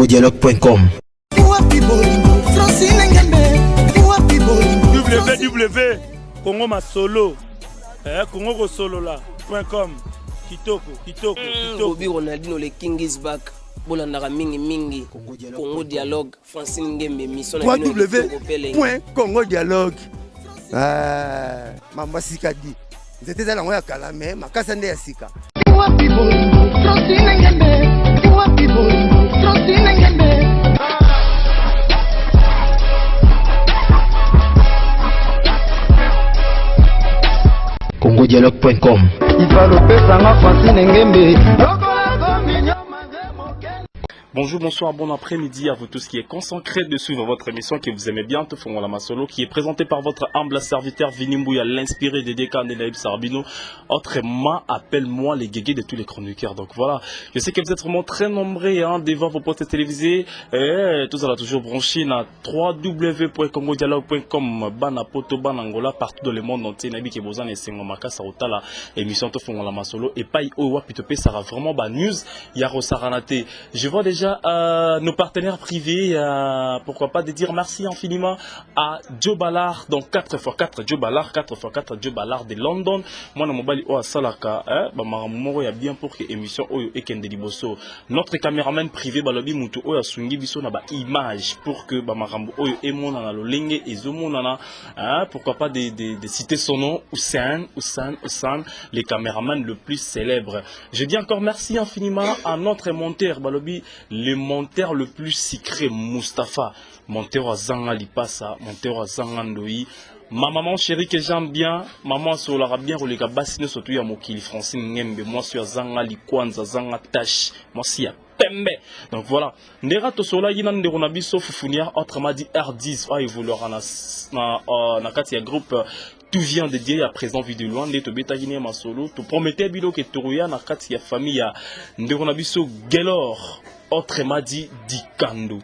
congodialogue.com. www Congo Masolo Congo Solola.com. Kitoko Bobby Ronaldinho le King is back. Bolandaka mingi Congo Dialogue Francine Ngembe mission na www.congodialogue. Mama Sikadi. C'était ça la moya kala mais makasa nde ya sika. congodialogue.com. Bonjour, bonsoir, bon après-midi à vous tous qui est consacré de suivre votre émission que vous aimez bien, Tofongo la Masolo, qui est présentée par votre humble serviteur Vinimbouya, l'inspiré des décans de Naïb Sarbino. Autrement, appelle-moi les guégués de tous les chroniqueurs. Donc voilà, je sais que vous êtes vraiment très nombreux devant vos postes télévisés. Tous à toujours branchés à www.congodialogue.com, Bana Poto, Banangola, partout dans le monde entier. Naïbi qui est besoin de Sengomaka, Saotala, émission Tofongo la Masolo. Et pas Owa Pitope, ça sera vraiment news. Yaro Saranate. Je vois déjà nos partenaires privés, pourquoi pas de dire merci infiniment à Joe Ballard, donc 4x4 Joe Ballard, 4x4 Joe Ballard de London. Moi, na mobali o salaka, il y a bien pour que émission oyo ekende liboso. Notre caméraman privé balobi mutu oyo sungi biso na ba image pour que ba marambo oyo emona na lolenge ezomona na, pourquoi pas de citer son nom, Oussan, le caméraman le plus célèbre. Je dis encore merci infiniment à notre monteur balobi, le monteur le plus secret, Mustapha, monteur à Zanga Lipasa, monteur à Zanga Ndoi. Ma maman chérie que j'aime bien, maman solara bien releka bassine surtout ya mokili Francine Ngembe, moi sur Zanga Likwanza, Zanga Tash, moi si ya Pembe. Donc voilà, ndera to sola yina ndero na biso fufunia autrement dit R10 va évoluer na kati ya groupe. Tout vient de dire à présent vu de loin de Tobeta Guinée Masolo. Tu promettais bilo que Touria na kati ya famille ya Nderonabiso Gelor, autrement dit Dikando.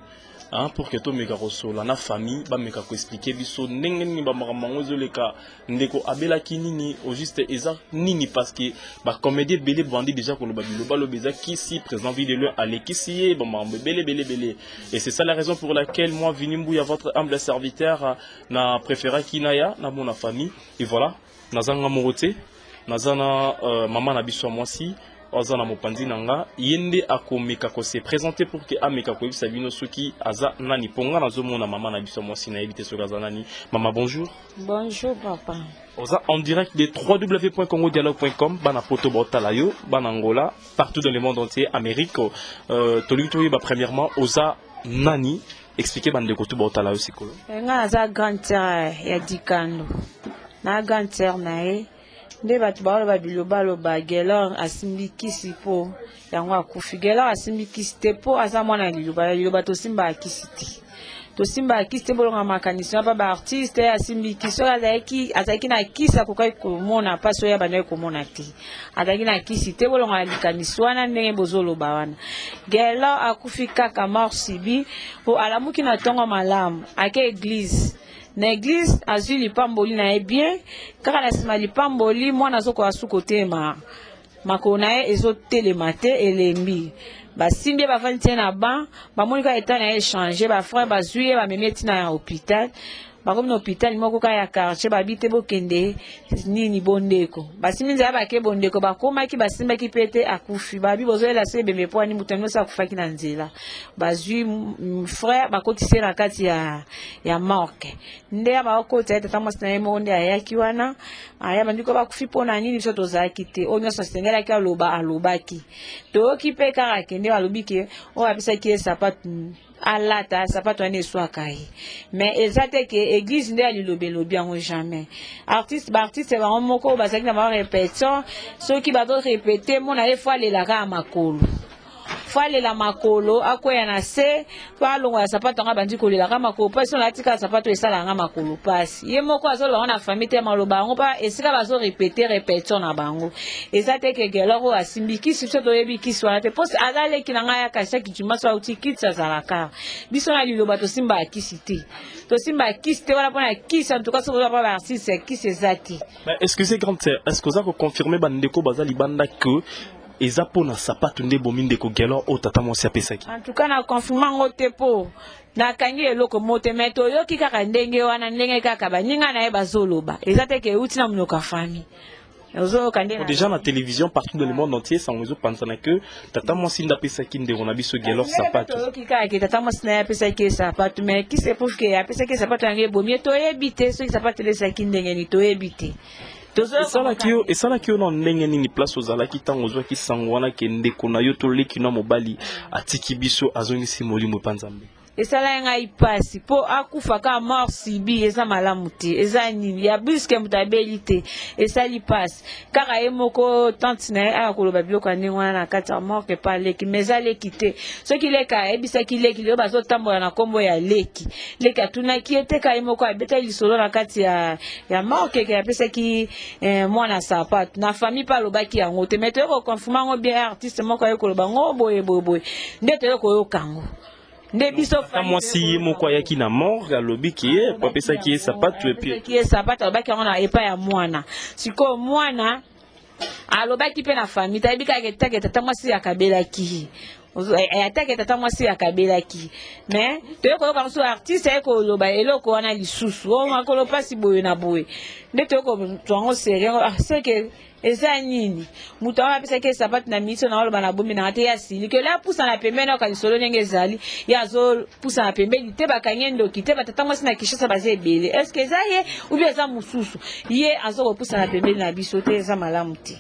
Pour que tu me garosola na famille, ba me kako expliquer biso ndenge ba maramango zoleka ndeko abela kinini au juste eza nini parce que ba comédie belé bandi déjà ko lo balo beza qui si présent vu de loin aller qui si ba marambo belé et c'est ça la raison pour laquelle moi Vinimbouya votre humble serviteur na préféré kinaya na mon famille et voilà nazanga morote nazana maman na biso moi si Ozana Mopandi Nanga, Yende Akomeka ko se présenter pour que Ameka ko Sabino Suki Aza Nani Ponga na zomo na maman na biso moi si na éviter ce gazanani. Maman bonjour. Bonjour papa. Oza en direct de www.congodialogue.com, bana poto botalayo, banangola, partout dans le monde entier, Amérique. Toluitoyi ba premièrement Oza Nani, expliquez bande ko to botalayo sikolo. Nga aza grand-sœur ya Dikando. Na grand-sœur nae. Nde batu ba biloba Gelor asimbikisi po yango akufi. Gelor asimbikisi te po aza mwana liloba to simba akisiti. To simba akisite bolonga makanisi ba ba artiste asimbikisi azaki na kisa kokai komona paso ya bana komona te. Azaki na kisite bolonga likanisi wana ndenge bozoloba wana. Gelor akufi kaka mort sibi po alamuki na tongo malamu ake église. Na église azui lipamboli na e bien kaka na sima lipamboli mwana zoko asuko tema makona e ezotelema te elembi basimbi bafandi na ba bamoni ka eta na échanger ba frère bazui ba memeti na hôpital bakomi na hôpital moko ka ya quartier babite bokende nini bondeko basimbi nzela bake bondeko bakomaki basimbaki pete akufi babi bozoela se bembe po ani mutango sa kufaki na nzela bazui frère bakotise na kati ya morgue nde ba okota eta mwasi na yemo nde ayaki wana aya bandiko bakufi pona nini biso tozaki te onyo so sengela ki alobaki to ki pe kaka kende alobiki o apesa ki sapatu alata sapato ane swakayi mais exacte que église nde alilobelobi yango jamais artiste ba moko bazaki na ba répétition ceux qui ba do répéter mona e fois lelaka makolo fale la makolo akoya na se pa longo ya sapato nga bandi kolela ka makolo pasi on atika sapato esala nga makolo pasi ye moko azolo na famille te maloba ngo pa esika bazo répéter na bango ezate ke geloko asimbiki siso to yebi kiswa te pose azale kinanga ya kasha kituma so uti kitsa zalaka biso na liloba to simba akisiti to simba kiste wala pona kisa en tout cas so ba ba artiste kise zati. Mais excusez grand sœur, est-ce que vous avez confirmé bandeko bazali banda que eza pona sapato nde bominde ko gelo o tata mwasi apesaki. En tout cas na confirmer ngo te po na kangi eloko mote meto yoki kaka ndenge wana ndenge kaka baninga na ye bazoloba eza te ke uti na mnoka famille. Déjà la télévision partout dans le monde entier sans réseau pensant que tata mwasi ndapesaki ndeko na biso gelo sapato. Tata mwasi na apesaki sapato mais qui se prouve que apesaki sapato ngé bomie to ebité so sapato lesaki ndenge ni to ebité. Et ça là qui on ndenge ni place aux ala qui tango zo ki sangwana ke ndeko na yo to leki na mobali atiki biso azongisi molimo panzambe. Et ça là ngai pasi po akufa ka mort sibi eza malamu te eza nini ya biske mutabelité et ça li passe car emoko tante na akoloba biloko ndengwana na kati ya mort ke pas leki mais ça leki te ce qui leka ebisa ki leki le bazo tambola na kombo ya leki atuna ki ete ka emoko abeta lisolo na kati ya mort ke apesa ki mwana sapato na famille pa lobaki yango te mais to ko confirmer ngo bien artiste moko ayekoloba ngo boye ndete ko yokango. Tata mwasi moko ayaki na mort alobi ki apesa ki sapato et puis ki sapato alobaki yango na epa ya mwana siko mwana alobaki pe na famille tayebika ke tata mwasi akabelaki atake tata mwasi akabelaki mais toyoko yoka so artiste ayeko loba eloko wana lisusu o makolo pasi boye na boye nde toyoko twango sérieux c'est que eza nini mutu apesaki sapato na miso na oloba na bombi na te ya sili ke la pusa na pembeni na kalisolo ndenge ezali ya zo pusa na pembeni te bakanye ndoki te batata mwasi na kishasa baze ebele est-ce que eza ye ou bien eza mususu ye azo kopusa na pembeni na biso te eza malamu te.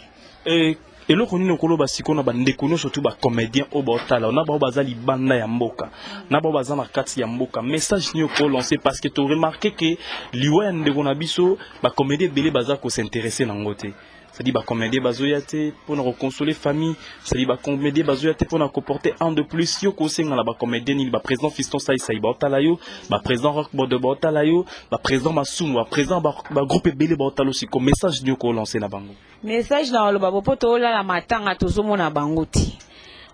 Et le connu nous basiko na bandeko surtout ba comédien au botala on a ba bazali banda ya mboka na ba bazana kati ya mboka message ni ko lancer parce que tu remarqué que liwa ndeko na biso ba comédien belé baza ko s'intéresser na ngote. C'est-à-dire ba comédie bazoyate pour nous reconsoler famille, c'est-à-dire ba comédie bazoyate pour nous comporter un de plus yo ko senga la ba comédien ni ba président Fiston Sai ba otalayo, ba président Rock Bodo ba otalayo, ba président Masumu, ba président ba groupe belé ba otalo si ko message ni ko lancer na bango. Message na lo ba poto la matanga tozomo na bango ti.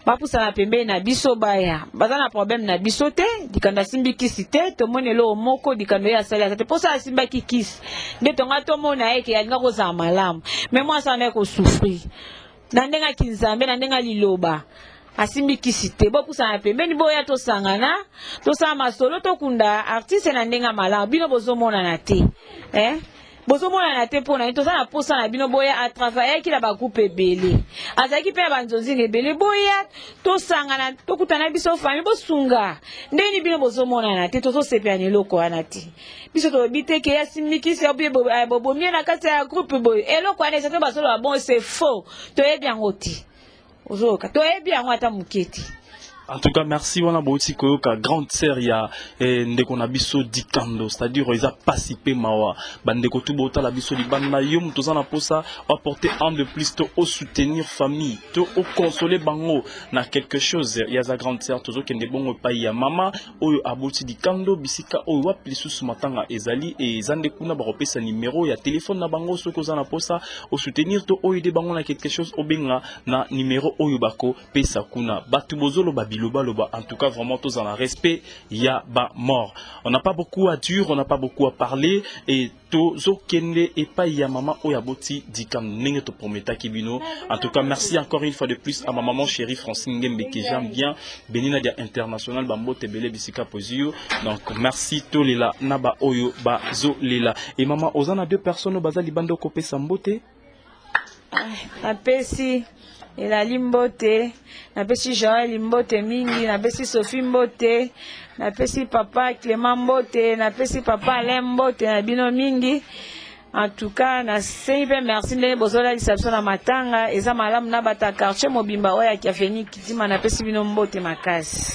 Bapusa na pembe na biso baya baza na problème na biso te dikanda simbi kisi te to monelo moko dikanda ya sala te posa simba kisi nde tonga to mona eke ya ngako za malamu mais moi ça n'est ko souffrir na ndenga kinzambe na ndenga liloba asimbi kisi te bopusa na pembe ni boya to sangana to sama solo to kunda artiste na ndenga malamu bino bozomona na te bozomona na te pona ito za na posa na bino boya a travailler ki la ba groupe belé azaki pe banzozi ngebele boya to sangana to kutana biso famille bosunga ndeni bino bozomona na te to sepia ni loko wana ti biso to bite ke ya simikisi obi bomie na kati ya groupe boy eloko wana c'est pas solo bon c'est faux to bien oti ozoka to bien ata muketi. En tout cas, merci wana boti koyoka grande sœur ya ndeko na biso dikando, c'est-à-dire ils a participé mawa bandeko tout bota la biso di banda yo mutoza na posa apporter un de plus to au soutenir famille, to au consoler bango na quelque chose ya za grande sœur tozo kende bongo pa ya mama oyo aboti dikando bisika oyo wa plisusu matanga ezali et zande kuna ba repesa numéro ya téléphone na bango soko za na posa au soutenir to oyo de bango na quelque chose obenga na numéro oyo bako pesa kuna batu bozolo Loba. En tout cas, vraiment, tous en respect, il y a ba mort. On n'a pas beaucoup à dire, on n'a pas beaucoup à parler. Et tous kende et pas ya maman oyaboti dikam n'engue to prometa kibino. En tout cas, merci encore une fois de plus à ma maman chérie Francine Ngembe que j'aime bien. Benina dia international bambo tebele bisika pozio. Donc merci to lela naba oyo bazo lela. Et maman, ozana deux personnes bazali bando kopé sambote. Apesi ela limbote na pesi Joël mbote mingi na pesi Sophie mbote na pesi papa Clément mbote na pesi papa Alain mbote na bino mingi. En tout cas na seipe merci ndene bozola lisabso na matanga eza malamu na bata quartier mobimba oya ki afeni kitima na pesi bino mbote makasi.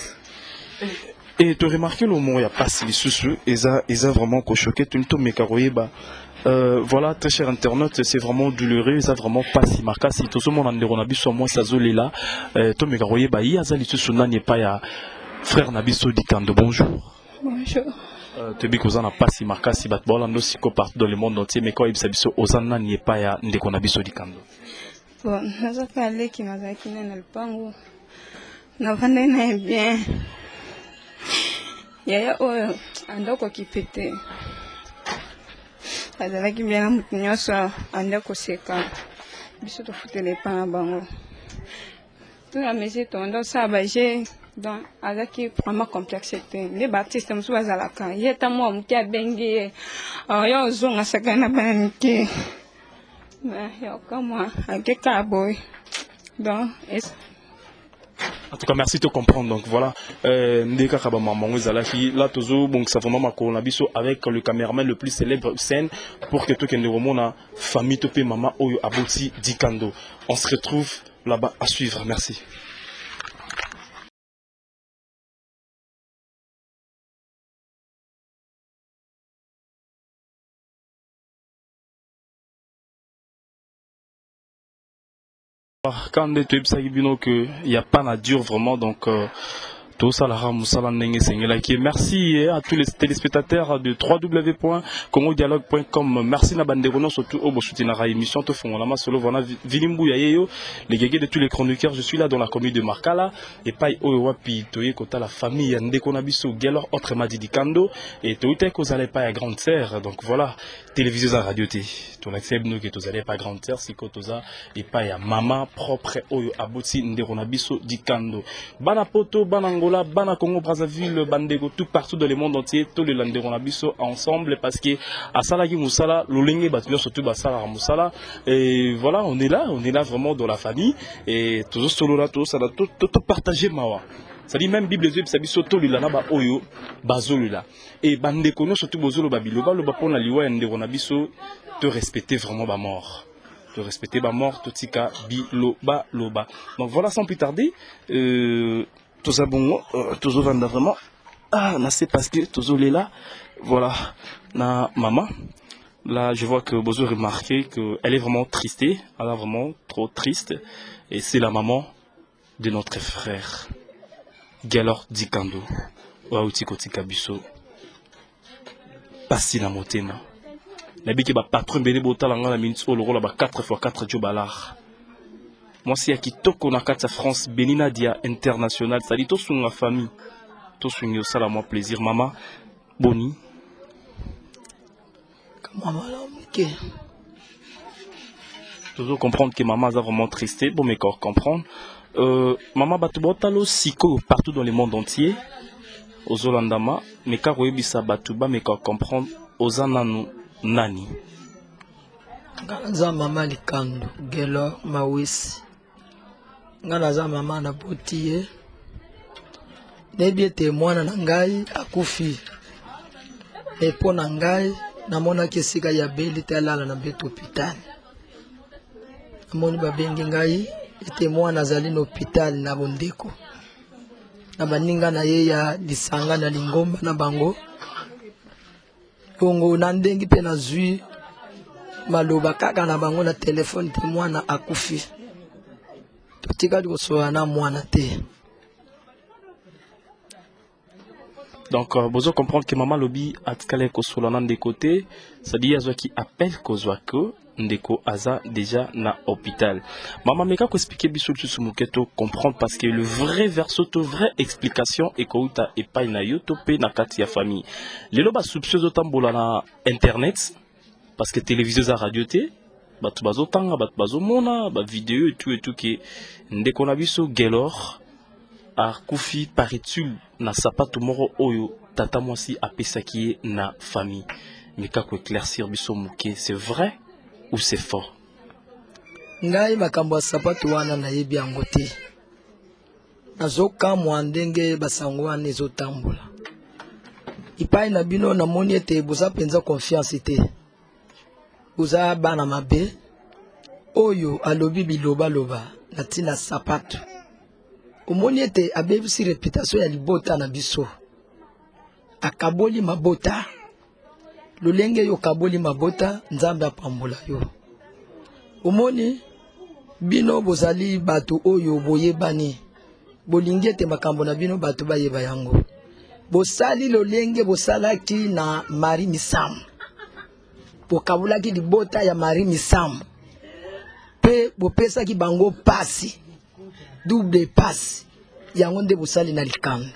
Et tu remarqué le mot ya passe les sous eza vraiment ko choqué tout le mekaroyeba. Voilà, très cher internaute, c'est vraiment douloureux, ça vraiment pas si marqué. Si tout le monde en est sur moi, ça zole là. Tom Megaroye, bah, il y a ça, les sous n'est pas ya frère Nabiso Dikando. Bonjour. Bonjour. Tu dis qu'on n'a pas si marqué, si bat bon, on aussi partout dans le monde entier, mais quand il s'abisso, Ozana n'est pas ya Ndeko Nabiso Dikando. Bon, nous avons parlé qui m'a dit dans le pango. Nous avons dit bien. Il y a un doco qui pétait. Azalaki bien na mutu nyonso ande koseka biso tofutele epa na bango tout la musique tondo ça ba j'ai donc azaki vraiment complexité les baptistes musu bazalaka yeta mo mutia bengi yo zonga sakana banki mais yo comme akeka boy donc En tout cas, merci de te comprendre. Donc voilà, Ndeka Kabama Zalafi, là toujours, bon, ça vraiment ma coronabiso avec le caméraman le plus célèbre scène pour que tout le monde a famille topé maman Oyo Aboti Dikando. On se retrouve là-bas à suivre. Merci. Quand on est qu'il n'y a pas de dur vraiment, donc tout ça, merci à tous les téléspectateurs de www.congodialogue.com. Merci na banderono surtout au soutien à la émission to fond la solo vona vilimbu yayeyo les gégés de tous les chroniqueurs. Je suis là dans la commune de Markala et paille o wapi toye kota la famille ndeko na biso gelor autrement dit Kando et toite ko zale pas à grande sœur. Donc voilà, téléviseuse à radio T. Ton accepte nous que to zale pas grande sœur si kotoza et pas ya maman propre oyo aboti ndeko na biso di Kando. Bana poto banango Bana Congo Brazzaville, Bandego, tout partout dans le monde entier, tous les Landeron Abisso ensemble parce que à Salagi Moussala, l'Olengé Batuleur surtout Bassala Moussala. Et voilà, on est là vraiment dans la famille. Et toujours solo là, tout ça, tout partager Mawa. Ça dit même Bible Zeb Sabiso, tout le Lanaba Oyo, Bazolula. Et Bandeko, surtout Bozolo Babiloba, le Bapon la Liwa Landeron Abisso, te respecter vraiment ma mort. De respecter ma mort, tout tika biloba loba. Donc voilà, sans plus tarder, tout ça bon, toujours vraiment. Ah, c'est parce que toujours là, voilà, na maman. Là, je vois que Bozo remarqué qu'elle est vraiment triste, elle est vraiment trop triste, et c'est la maman de notre frère, Galor Dikando, Waouti Kotika Biso, Passina Motema. Nabi qui ba patron bene bota langa la minute au rôle ba 4x4 jobalar. Moi si à kitoko na kata France Benina dia international, ça dit tout sur ma famille. Tout sur nous ça la moi plaisir maman Boni. Maman là OK. Toujours comprendre que maman a vraiment triste, bon mais corps comprendre. Maman batubotalo siko partout dans le monde entier. Aux Olandama, mais car oui bisa batuba mais corps comprendre aux ananu nani. Ngana mama Likando, Gelo Mawisi. Ngana mama na botiye. Nebiete mwana na ngai akufi. Epo na ngai namona kesika ya beli telala na beto hôpital. Amoni babengi ngai ete mwana zali na hôpital na bondeko. Na baninga na ye ya lisanga na lingomba na bango. Bongo na ndengi pe na zui maloba kaka na bango na telefone te mwana akufi. Totika kosoa na mwana te. Donc, vous comprendre que maman lobby a tkale kosolana de côté, c'est-à-dire qui appelle kozwako ndeko aza déjà na hôpital. Maman meka ko expliquer biso sur moketo comprendre parce que le vrai verso to vraie explication et ko uta epai na yoto pe na kati ya famille. Lelo ba soupçon tambola na internet parce que téléviseuse à radio té batu bazotanga batu bazomona ba vidéo et tout que ndeko na biso Gelor a kufi paraît-il na sapato moro oyo tata mwasi apesaki na famille. Mais kako éclaircir biso muke, c'est vrai ou c'est faux? Ngai makambo sapato wana na yebi yango te. Nazoka mwandenge basango wana ezotambola. Ipai na bino na moni ete boza penza confiance te. Boza bana mabe oyo alobi biloba loba na tina sapato. Omoni ete abebisi réputation ya libota na biso. Akaboli mabota. Lolenge yo kaboli mabota nzambe apambola yo. Omoni bino bozali bato oyo boyebani. Bolingi ete makambo na bino bato bayeba yango. Bosali lolenge bosalaki na Marie Misam. Bokabulaki libota ya Marie Misam. Pe bopesaki bango pasi. Double passe yango nde bosali na Likando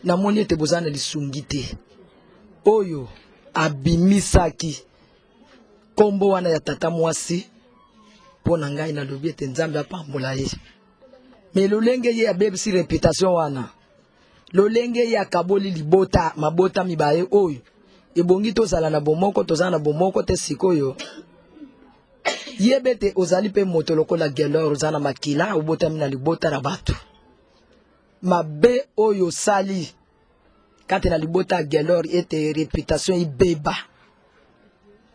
na moni ete bozana lisungi te oyo abimisaki kombo wana ya tata mwasi pona ngai na lobi ete nzambe apambola ye mais lolenge ye abebisi réputation wana lolenge ye akaboli libota mabota mibaye oyo ebongi tozala na bomoko tozala na bomoko te sikoyo yebete ozali pe moto lokola gelor ozala na makila obotami na libota na bato mabe oyo sali kati na libota gelor ete réputation ibeba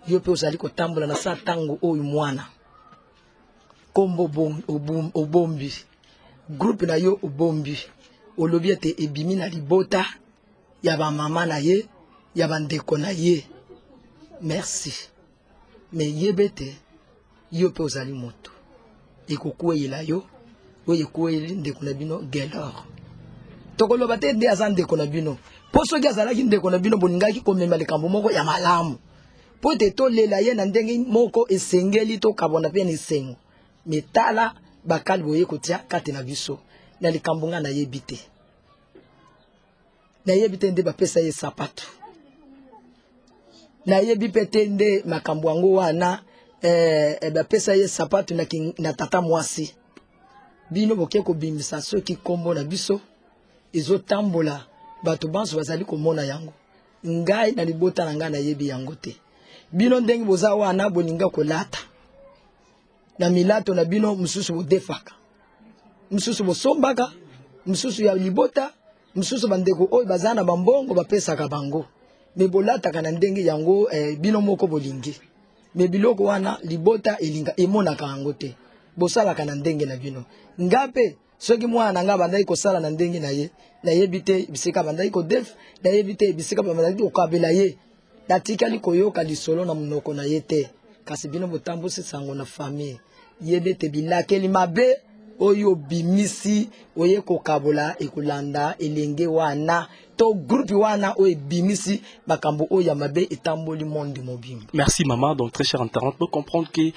yo pe ozali kotambola na sa tango oyo mwana kombo obombi groupe na yo obombi olobi ete ebimi na libota ya ba mama na ye ya bandeko na ye merci mais yebete yo pe ozali moto ekokweyela yo oyo ekweyeli ndeko na bino gelor tokoloba te nde aza ndeko na bino mpo soki azalaki ndeko na bino boningaki komema likambo moko ya malamu mpo ete tolela ye na ndenge moko esengeli tokabona mpe na esengo me tala bakali boye kotia kati na biso na likambo nga nayebi te nde bapesa ye sapato nayebi pe te nde makambo yango wana bapesa ye sapato na tata mwasi bino boke kobimisa soki kombo na biso ezotambola bato banso bazali komona yango ngai na libota na ngai nayebi yango te bino ndenge boza wana boninga kolata na milato na bino mususu bodefaka mususu bosombaka mususu ya libota mususu bandeko oyo bazana na bambongo bapesaka bango me bolataka na ndenge yango bino moko bolingi me biloko wana libota elinga emonaka yango te bosalaka na ndenge na bino ngape soki mwana nga bandaki kosala na ndenge na ye nayebi te bisika bandaki kodef nayebi te bisika bandaki kokabela ye natikali koyoka lisolo na monoko na ye te kasi bino botambusi sango na famille yebe te bilakeli mabe oyo bimisi oye kokabola ekulanda elenge wana to groupe wana oyo bimisi makambo oyo mabe etamboli monde mobimba. Merci maman, donc très cher internaute, peut comprendre que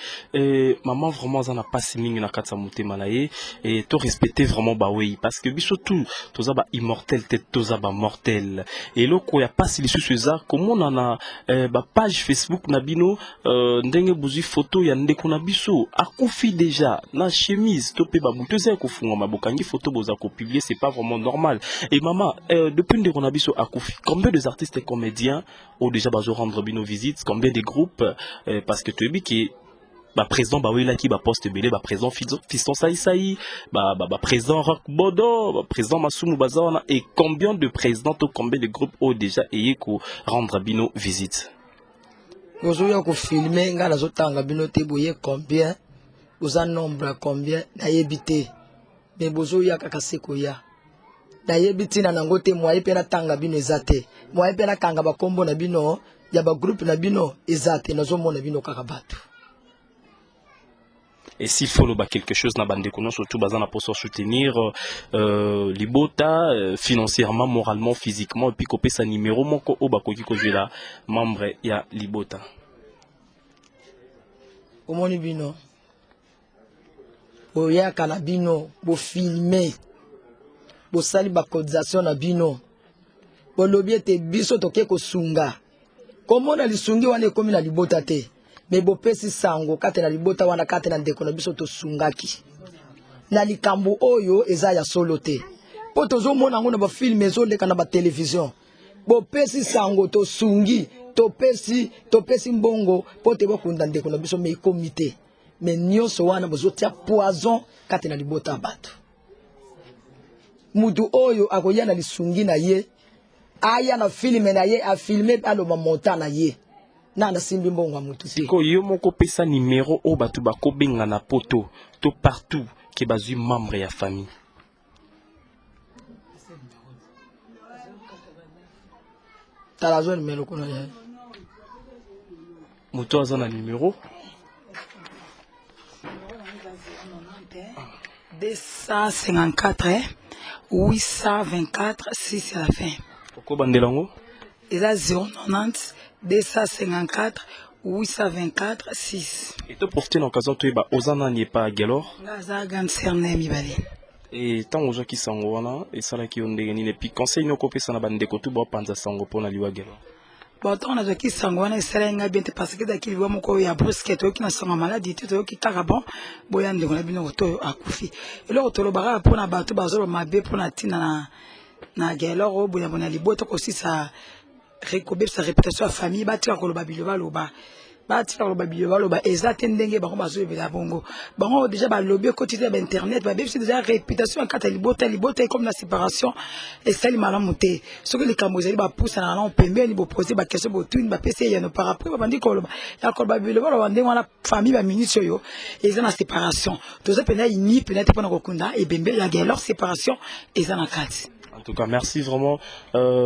maman vraiment en a pas si mingi na katsa mutema na ye et to respecter vraiment ba oui parce que biso tout toza ba immortel tête toza ba mortel et loko ya pas si lisusu eza comment on a ba page Facebook na bino ndenge buzui photo ya ndeko na biso akufi déjà na chemise to pe ba butoza ko funga mabokangi photo boza ko publier c'est pas vraiment normal et maman depuis on a biso akufi combien de artistes et comédiens ont déjà bazo rendre bino visite combien de groupes parce que tu es qui ba président ba wela ki ba poste belé ba président fiston saïsaï ba président rock bodo ba président masumu bazana et combien de présidents ou combien de groupes ont déjà ayé ko rendre bino visite bozo ya ko filmer ngala zotanga bino te boye combien oza nombre combien na yebité mais bozo ya kakaseko ya nayebi tina nango te moye pe na tanga bino ezate moye pe na kanga bakombo na bino ya ba groupe na bino ezate nazomona bino kaka bato. Et s'il faut quelque chose na bande kono surtout bazana pour soutenir libota financièrement moralement physiquement et puis copier sa numéro moko o bakoki ko jela membre ya libota omoni bino oya kana bino bo filmer bo sali ba cotisation na bino bo lobi ete biso toke ko sunga komona lisungi wana ekomi na libota te me bo pesi sango kate na libota wana kate na ndeko na biso to sungaki na likambo oyo eza ya solo te po tozo mona ngona ba film ezoleka na ba television bo pesi sango to sungi to pesi mbongo po te bakunda ndeko na biso me komite me nyonso wana bozotia poison kate na libota bato mutu oyo akoya na lisungi na ye aya na filme na ye a filmer aloba monta na ye na simbi mbongo mutu siko yo moko pesa numéro o batu bako benga na poto to partout ke bazui membre ya famille talazo numéro kono ya mutu azana numéro 254 824 6 à la fin. Pourquoi bandelango? Il a 090 254 824 6. Et tu profites de l'occasion de ba ozana n'y pas galore. Gaza ganserne mi bale. Et tant aux gens qui sont wana et ça là qui ont dégainé et puis conseil no copé ça na bande ko tu bo panza sango pona liwa galore. Bon, on a qui sangwana et serenga bien te parce que daki voit mon corps ya brusquette qui na sanga maladie tout qui carabon boyan de ngona bino to akufi. Et là to lo bara pour na bato bazo mabe pour na tina na geloro boya bona liboto aussi ça recober sa réputation à famille bati ko lo babilo loba. Bati ko lo babilo loba exact ndenge ba ko bazo be la bongo. Bango déjà ba lobby quotidien ba internet ba c'est déjà réputation kata liboto comme la séparation et celle malamuté. Ce que les camozeli ba pousse na non pembeni bo poser ba question bo twin ba PC ya no par après ba bandi ko lo ya ko babilo ba ndenge wana famille ba ministre yo et ça na séparation. Tout ça pena ini pena te pona ko kunda et bembe la guerre leur séparation et ça na kati. En tout cas, merci vraiment,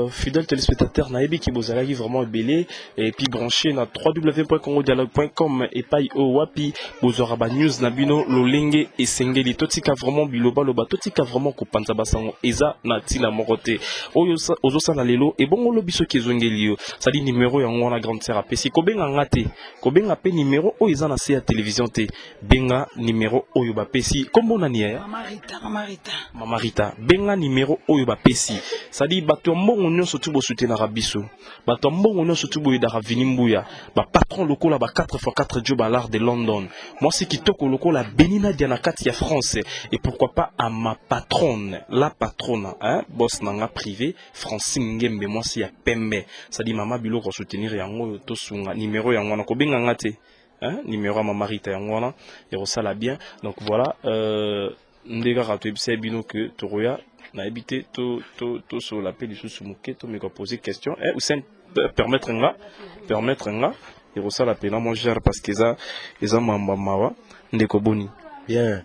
fidèle téléspectateur, Naebi qui vous a vraiment belé et puis branché dans www.congodialogue.com et paille au wapi, vous aurez ba news nabino lolenge et sengeli totika vraiment biloba loba totika vraiment kopanza basango eza na tila morote ozo sana lelo et bon lobiso kezongeli ça dit numéro ya ngona grande sœur apesi ko benga ngate ko benga pe numéro o eza na se ya télévision te benga numéro oyo ba pesi kombo nani ya Mama Rita benga numéro oyo ba pesi ça dit bato mbongo nyonso tu bo soutenir biso bato mbongo nyonso tu bo yedara vinimbuya ba patron lokola ba 4x4 job à l'art de London moi c'est kitoko lokola Benina Dianakati ya France et pourquoi pas à ma patronne la patronne hein boss nanga privé Francine Ngembe moi c'est ya pembe ça dit mama bilo ko soutenir yango to sunga numéro yango na ko benga ngate hein numéro à Mama Rita yango na et resala bien donc voilà ndega rato ebise bino que toroya na habité to sur la paix du sous-mouké to me poser question ou c'est permettre nga et ça la peine moi gère parce que ça mamba mawa ndeko boni bien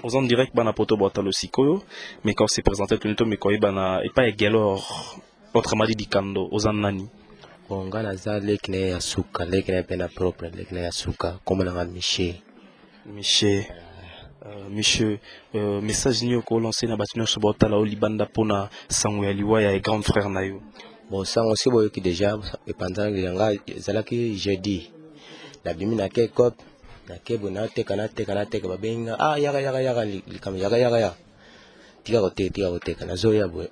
aux en direct bana poto botalo sikoyo mais quand c'est présenté tout mais quand bana et pas Gelor autrement dit Dikando aux en nani bon ngana za lekne ya suka lekne pena propre lekne ya suka comme na Miché monsieur message ni ko lancer na batino so botala olibanda pona sango ya liwa ya grand frère na yo bon sango si boyo ki déjà et pendant nga zalaki jeudi la bimi na ke cop na ke bona te kana ba benga yaga likam yaga tika kote kana zoya boy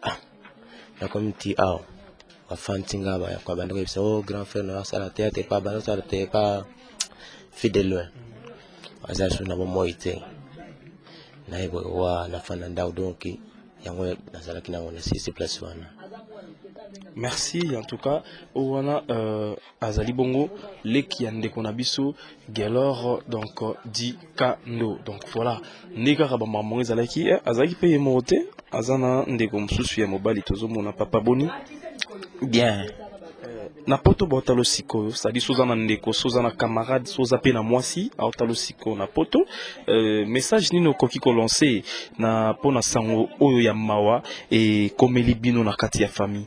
na community wa fantinga ba kwa bando ko so grand frère na sala tete pa bando sala tete pa fidèle aza suna bo moite na ebo wa na fana ndao donc yango nazala kinango na 6 place wana. Merci en tout cas wana azali bongo leki yande konabiso Gelor donc di kando donc voilà ndeka ka ba maman ezalaki azaki paye mote azana ndeko msusu ya mobali tozo mona papa boni bien na poto botalo siko ça dit sozana ndeko sozana camarade soza pe na mwasi aotalo siko na poto message nino koki ko lancer na pona sango oyo ya mawa et komeli bino na kati ya famille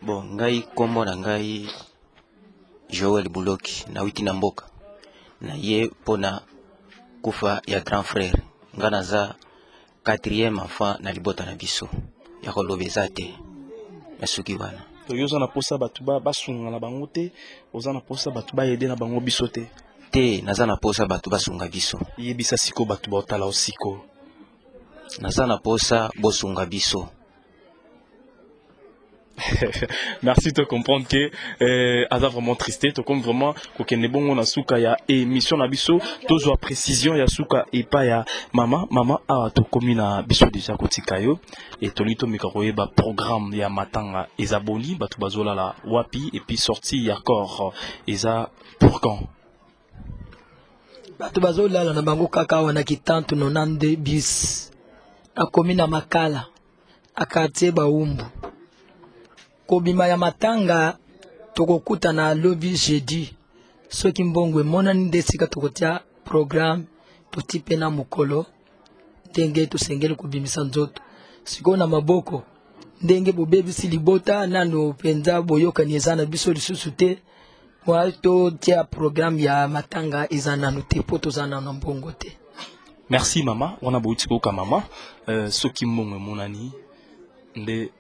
bon ngai kombo na ngai Joel Buloki na witi na mboka na ye pona kufa ya grand frère ngana za 4e enfant na libota na biso ya kolobeza te na suki wana yoza na posa batuba basunga na bango te oza na posa batuba yede na bango biso te naza na posa batuba sunga biso yebisa siko batuba otala osiko naza na posa bosunga biso. Merci de comprendre que Aza vraiment tristé to comme vraiment que ne bon on a souka ya émission na biso toujours précision ya souka et pas ya mama to komina biso déjà kotikayo et to lito mikaroye ba programme ya matanga ezaboni batu bazola la wapi et puis sorti ya corps eza pour quand batu bazola na bango kaka wana kitantu 92 bis na komina Makala akate baumbu kobima ya matanga tokokuta na lobby jeudi soki mbongwe mona ndesika tokotia programme totipe na mukolo ndenge tosengeli kobimisa nzoto siko na maboko ndenge bobebisi libota nano penza boyokani eza na biso lisusu te wato tia programme ya matanga eza nano te po tozana na mbongo te. Merci mama wana bouti ko mama soki mbongwe monani nde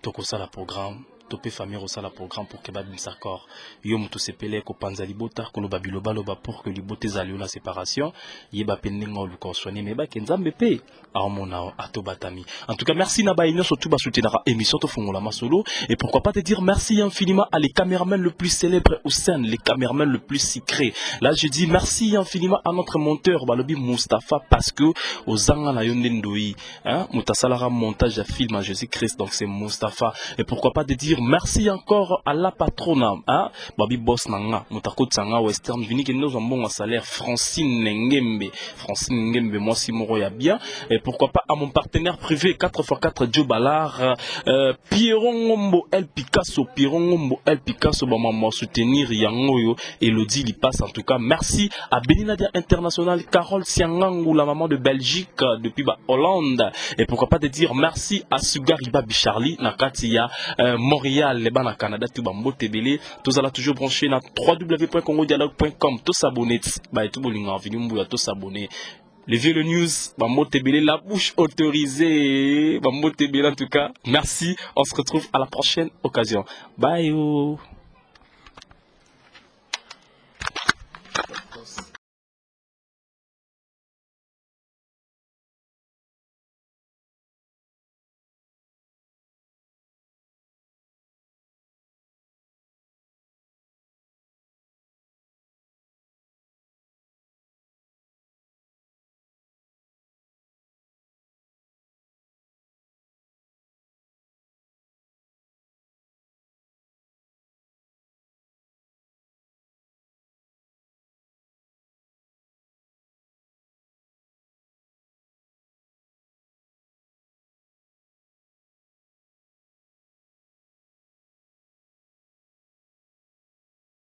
tokosala programme topé famille au programme pour que babim s'accord yo muto sepele ko panza libota ko loba biloba loba pour que libote zali la séparation yeba penenga luko soigner mais ba kenzambe pe amona atobatami. En tout cas merci na ba ino surtout ba soutenir émission to fongola masolo et pourquoi pas te dire merci infiniment à les caméramans le plus célèbres au sein, les caméramans le plus secrets. Là je dis merci infiniment à notre monteur balobi Mustapha parce que aux zanga na yondendoi hein mutasalara montage à film à Jésus-Christ donc c'est Mustapha et pourquoi pas de dire merci encore à la patronne hein babi boss nanga mutako tsanga western vini que nous avons un salaire Francine Ngembe moi si moro ya bien et pourquoi pas à mon partenaire privé 4x4 Joe Ballard Pierron Ngombo El Picasso ba maman soutenir yangoyo Elodie li passe en tout cas merci à Beninadia International Carole Siangangou la maman de Belgique depuis Hollande et pourquoi pas de dire merci à Sugariba Bicharli Nakatia Montréal les bana Canada tout bambo tebele tous allons toujours brancher na www.congodialogue.com tous s'abonner ba tout bolinga venu mbuya tous s'abonner. Les vieux le news, bambo tebele la bouche autorisée, bambo tebele en tout cas. Merci, on se retrouve à la prochaine occasion. Bye.